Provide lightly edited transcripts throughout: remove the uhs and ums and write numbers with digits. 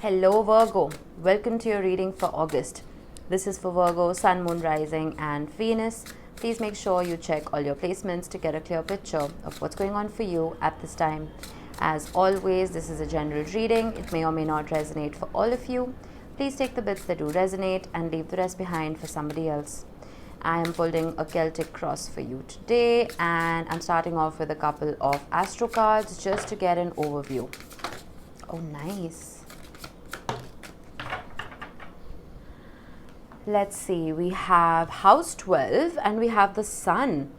Hello Virgo, welcome to your reading for August. This is for Virgo, Sun, Moon, Rising and Venus. Please make sure you check all your placements to get a clear picture of what's going on for you at this time. As always, this is a general reading. It may or may not resonate for all of you. Please take the bits that do resonate and leave the rest behind for somebody else. I am pulling a Celtic cross for you today, and I'm starting off with a couple of astro cards just to get an overview. Oh, nice. Let's see, we have house 12 and we have the sun.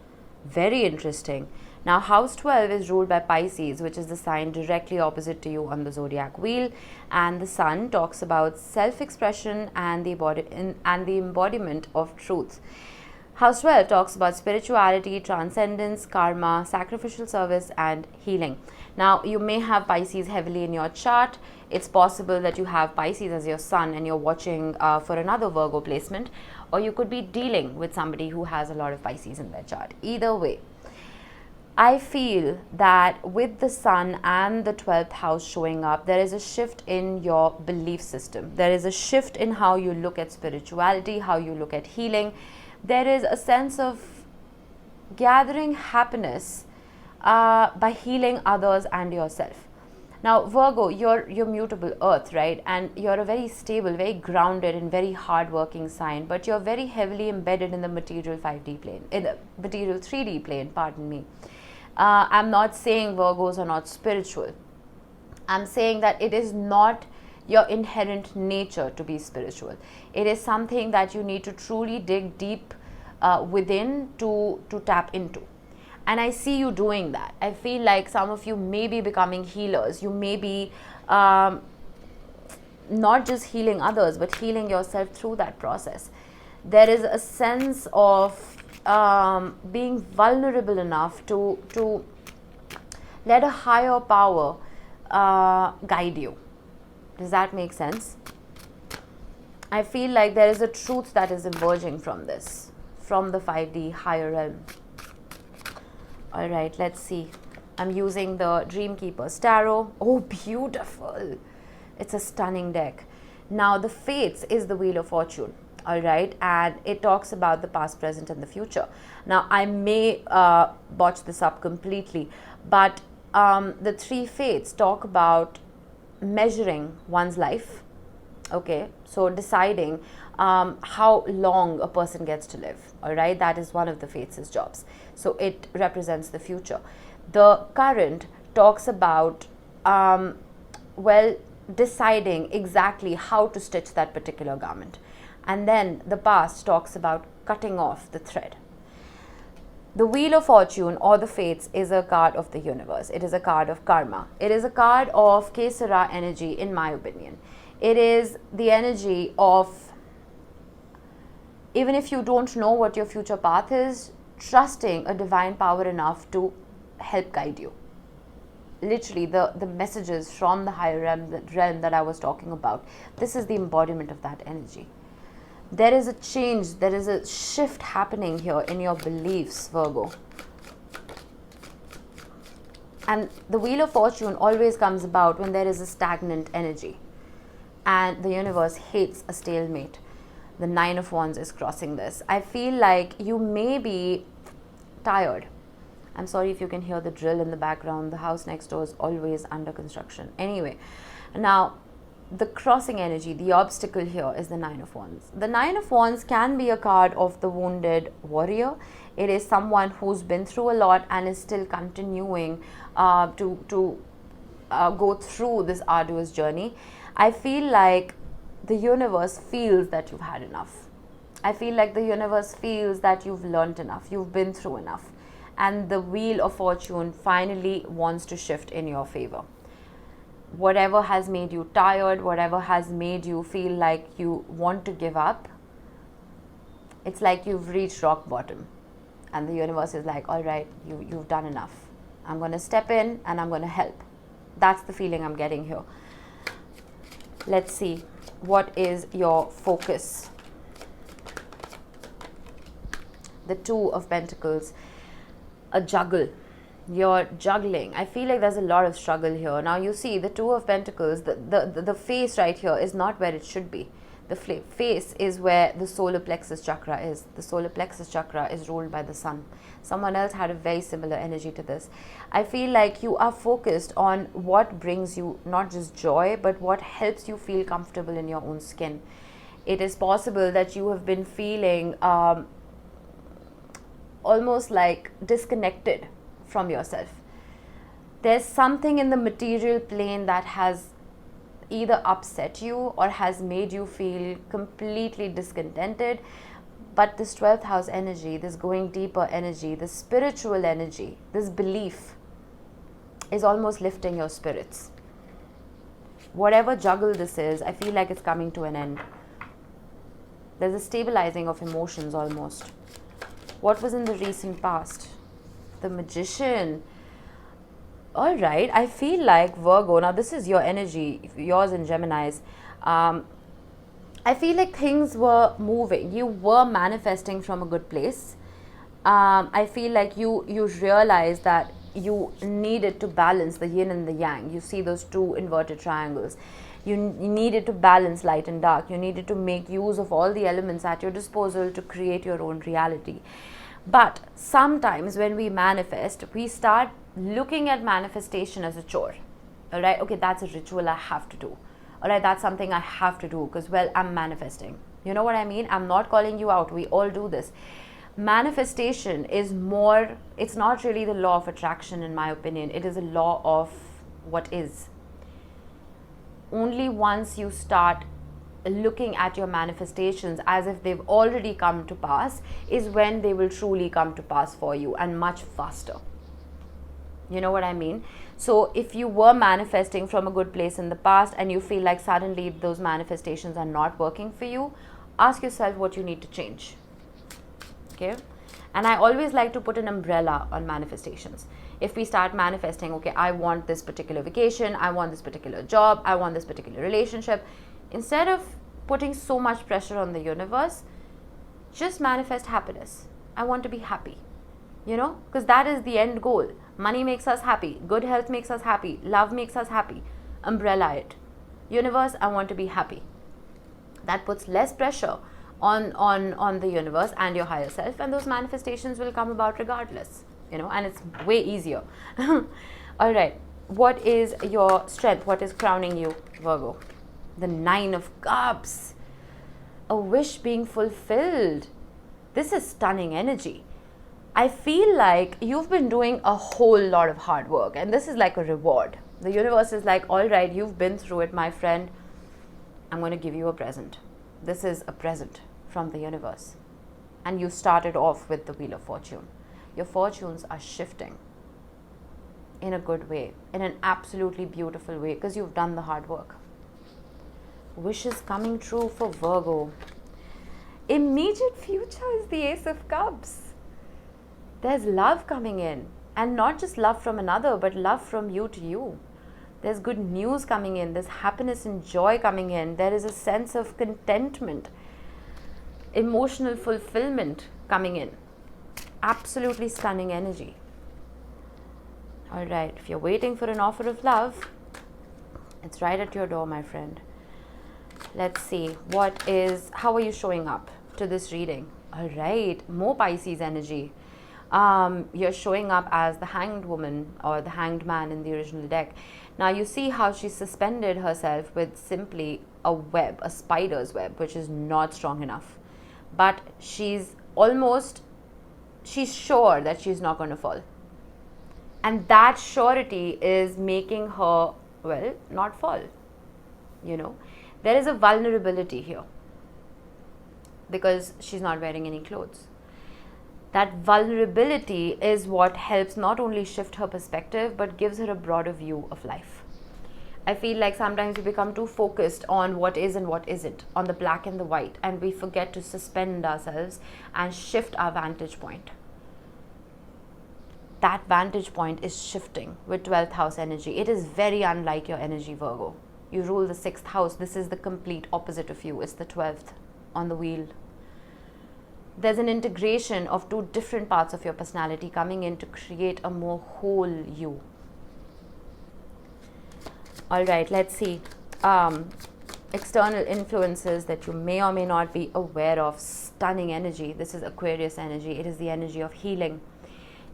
Very interesting. Now, house 12 is ruled by Pisces, which is the sign directly opposite to you on the zodiac wheel, and the sun talks about self-expression and the embodiment of truth. House 12 talks about spirituality, transcendence, karma, sacrificial service and healing. Now, you may have Pisces heavily in your chart. It's possible that you have Pisces as your sun and you're watching for another Virgo placement, or you could be dealing with somebody who has a lot of Pisces in their chart. Either way, I feel that with the sun and the 12th house showing up, there is a shift in your belief system. There is a shift in how you look at spirituality, how you look at healing. There is a sense of gathering happiness by healing others and yourself. Now, Virgo, you're mutable earth, right? And you're a very stable, very grounded and very hardworking sign, but you're very heavily embedded in the material 5D plane, in the material 3D plane, pardon me. I'm not saying Virgos are not spiritual. I'm saying that it is not your inherent nature to be spiritual. It is something that you need to truly dig deep within to tap into. And I see you doing that. I feel like some of you may be becoming healers. You may be not just healing others, but healing yourself through that process. There is a sense of being vulnerable enough to let a higher power guide you. Does that make sense? I feel like there is a truth that is emerging from this, from the 5D higher realm. All right, let's see. I'm using the Dreamkeeper's Tarot. Oh, beautiful. It's a stunning deck. Now, the Fates is the Wheel of Fortune. All right, and it talks about the past, present, and the future. Now, I may botch this up completely, but the three Fates talk about measuring one's life. Okay, so deciding how long a person gets to live. All right, that is one of the Fates' jobs. So it represents the future. The current talks about deciding exactly how to stitch that particular garment. And then the past talks about cutting off the thread. The Wheel of Fortune or the Fates is a card of the universe. It is a card of karma. It is a card of Kesara energy, in my opinion. It is the energy of, even if you don't know what your future path is, trusting a divine power enough to help guide you. Literally, the messages from the higher realm that I was talking about, this is the embodiment of that energy. There is a change, there is a shift happening here in your beliefs, Virgo. And the Wheel of Fortune always comes about when there is a stagnant energy. And the universe hates a stalemate. The 9 of Wands is crossing this. I feel like you may be tired. I'm sorry if you can hear the drill in the background. The house next door is always under construction. Anyway, now, the crossing energy, the obstacle here is the 9 of Wands. The 9 of Wands can be a card of the wounded warrior. It is someone who's been through a lot and is still continuing to go through this arduous journey. I feel like the universe feels that you've had enough. I feel like the universe feels that you've learned enough, you've been through enough. And the Wheel of Fortune finally wants to shift in your favor. Whatever has made you tired, whatever has made you feel like you want to give up, it's like you've reached rock bottom. And the universe is like, all right, you've done enough. I'm going to step in and I'm going to help. That's the feeling I'm getting here. Let's see, what is your focus? The Two of Pentacles, a juggle. You're juggling. I feel like there's a lot of struggle here. Now you see the Two of Pentacles, the face right here is not where it should be. The face is where the solar plexus chakra is. The solar plexus chakra is ruled by the sun. Someone else had a very similar energy to this. I feel like you are focused on what brings you not just joy, but what helps you feel comfortable in your own skin. It is possible that you have been feeling almost like disconnected from yourself. There's something in the material plane that has either upset you or has made you feel completely discontented. But this 12th house energy, this going deeper energy, this spiritual energy, this belief is almost lifting your spirits. Whatever juggle this is, I feel like it's coming to an end. There's a stabilizing of emotions almost. What was in the recent past? The Magician. All right, I feel like Virgo, now this is your energy, yours and Gemini's. I feel like things were moving. You were manifesting from a good place. I feel like you realized that you needed to balance the yin and the yang. You see those two inverted triangles. You needed to balance light and dark. You needed to make use of all the elements at your disposal to create your own reality. But sometimes when we manifest, we start looking at manifestation as a chore. All right, okay, that's a ritual I have to do. All right, that's something I have to do because, well, I'm manifesting. You know what I mean? I'm not calling you out. We all do this. Manifestation is more, it's not really the law of attraction, in my opinion. It is a law of what is. Only once you start looking at your manifestations as if they've already come to pass is when they will truly come to pass for you, and much faster. You know what I mean? So if you were manifesting from a good place in the past and you feel like suddenly those manifestations are not working for you, ask yourself what you need to change. Okay? And I always like to put an umbrella on manifestations. If we start manifesting, okay, I want this particular vacation, I want this particular job, I want this particular relationship, instead of putting so much pressure on the universe, just manifest happiness. I want to be happy, you know, because that is the end goal. Money makes us happy, good health makes us happy, love makes us happy. Umbrella it. Universe, I want to be happy. That puts less pressure on the universe and your higher self, and those manifestations will come about regardless, you know, and it's way easier. All right, what is your strength? What is crowning you, Virgo? The 9 of Cups. A wish being fulfilled. This is stunning energy. I feel like you've been doing a whole lot of hard work, and this is like a reward. The universe is like, all right, you've been through it, my friend. I'm going to give you a present. This is a present from the universe. And you started off with the Wheel of Fortune. Your fortunes are shifting in a good way, in an absolutely beautiful way, because you've done the hard work. Wishes coming true for Virgo. Immediate future is the Ace of Cups. There's love coming in, and not just love from another, but love from you to you. There's good news coming in. There's happiness and joy coming in. There is a sense of contentment, emotional fulfillment coming in. Absolutely stunning energy. All right, if you're waiting for an offer of love, it's right at your door, my friend. Let's see, how are you showing up to this reading? All right, more Pisces energy. You're showing up as the Hanged Woman or the Hanged Man in the original deck. Now you see how she suspended herself with simply a web, a spider's web, which is not strong enough. But she's sure that she's not going to fall. And that surety is making her, well, not fall, you know. There is a vulnerability here because she's not wearing any clothes. That vulnerability is what helps not only shift her perspective, but gives her a broader view of life. I feel like sometimes we become too focused on what is and what isn't, on the black and the white, and we forget to suspend ourselves and shift our vantage point. That vantage point is shifting with 12th house energy. It is very unlike your energy, Virgo. You rule the 6th house. This is the complete opposite of you. It's the 12th on the wheel. There's an integration of two different parts of your personality coming in to create a more whole you. All right, let's see. External influences that you may or may not be aware of. Stunning energy. This is Aquarius energy. It is the energy of healing.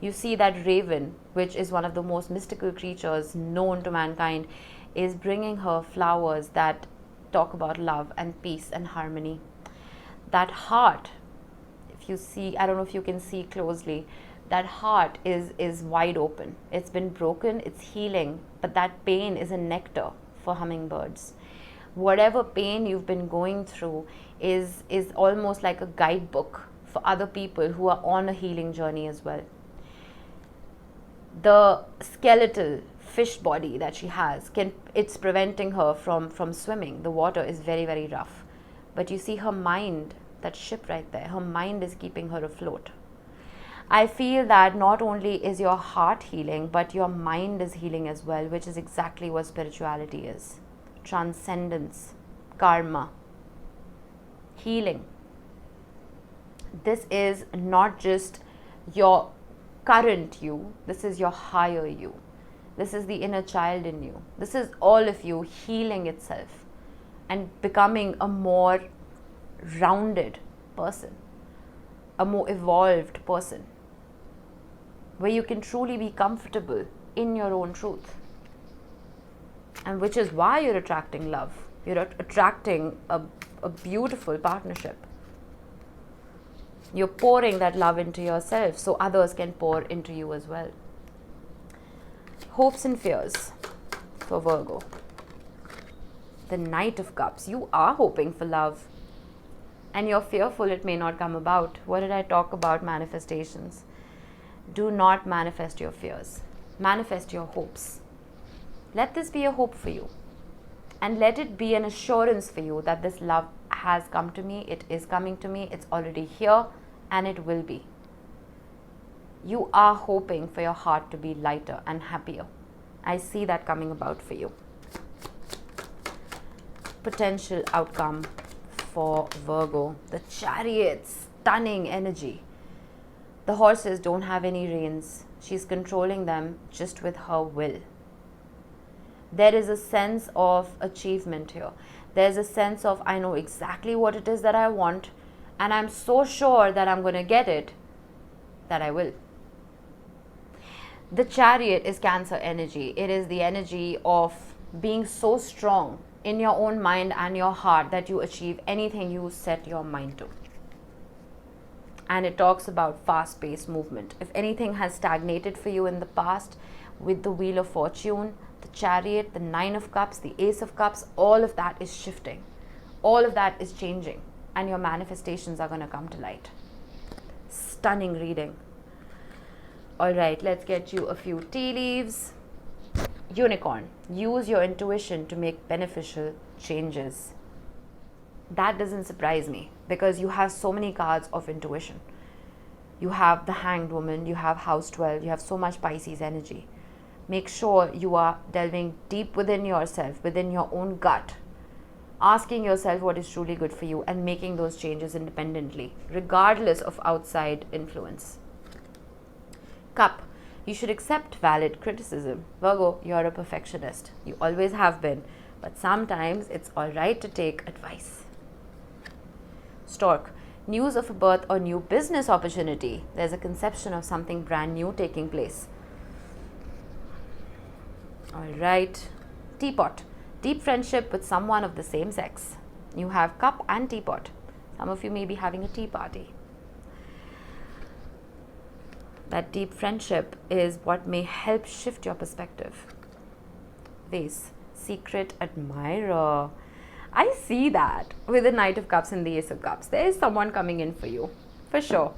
You see that raven, which is one of the most mystical creatures known to mankind, is bringing her flowers that talk about love and peace and harmony. That heart, if you see, I don't know if you can see closely, that heart is wide open. It's been broken, it's healing, but that pain is a nectar for hummingbirds. Whatever pain you've been going through is almost like a guidebook for other people who are on a healing journey as well. The skeletal fish body that she has, it's preventing her from swimming. The water is very, very rough. But you see her mind, that ship right there, her mind is keeping her afloat. I feel that not only is your heart healing, but your mind is healing as well, which is exactly what spirituality is. Transcendence, karma, healing. This is not just your current you, this is your higher you. This is the inner child in you. This is all of you healing itself and becoming a more rounded person, a more evolved person, where you can truly be comfortable in your own truth. And which is why you're attracting love. You're attracting a beautiful partnership. You're pouring that love into yourself so others can pour into you as well. Hopes and fears for Virgo. The Knight of Cups. You are hoping for love and you're fearful it may not come about. What did I talk about? Manifestations. Do not manifest your fears. Manifest your hopes. Let this be a hope for you. And let it be an assurance for you that this love has come to me, it is coming to me, it's already here, and it will be. You are hoping for your heart to be lighter and happier. I see that coming about for you. Potential outcome for Virgo. The Chariot, stunning energy. The horses don't have any reins. She's controlling them just with her will. There is a sense of achievement here. There's a sense of, I know exactly what it is that I want, and I'm so sure that I'm going to get it, that I will. The Chariot is Cancer energy. It is the energy of being so strong in your own mind and your heart that you achieve anything you set your mind to. And it talks about fast-paced movement. If anything has stagnated for you in the past, with the Wheel of Fortune, the Chariot, the Nine of Cups, the Ace of Cups, all of that is shifting. All of that is changing. And your manifestations are going to come to light. Stunning reading. Alright, let's get you a few tea leaves. Unicorn. Use your intuition to make beneficial changes. That doesn't surprise me because you have so many cards of intuition. You have the Hanged Woman, you have House 12, you have so much Pisces energy. Make sure you are delving deep within yourself, within your own gut, asking yourself what is truly good for you and making those changes independently, regardless of outside influence. Cup. You should accept valid criticism. Virgo, you're a perfectionist. You always have been, but sometimes it's alright to take advice. Stork. News of a birth or new business opportunity. There's a conception of something brand new taking place. Alright. Teapot. Deep friendship with someone of the same sex. You have cup and teapot. Some of you may be having a tea party. That deep friendship is what may help shift your perspective. Vase. Secret admirer. I see that with the Knight of Cups and the Ace of Cups. There is someone coming in for you, for sure.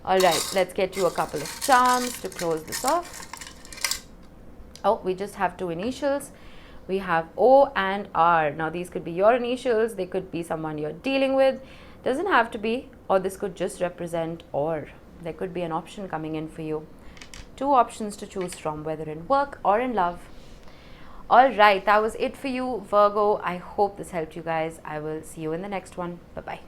Alright, let's get you a couple of charms to close this off. Oh, we just have two initials. We have O and R. Now, these could be your initials. They could be someone you're dealing with. Doesn't have to be, or this could just represent or. There could be an option coming in for you. Two options to choose from, whether in work or in love. Alright, that was it for you, Virgo. I hope this helped you guys. I will see you in the next one. Bye-bye.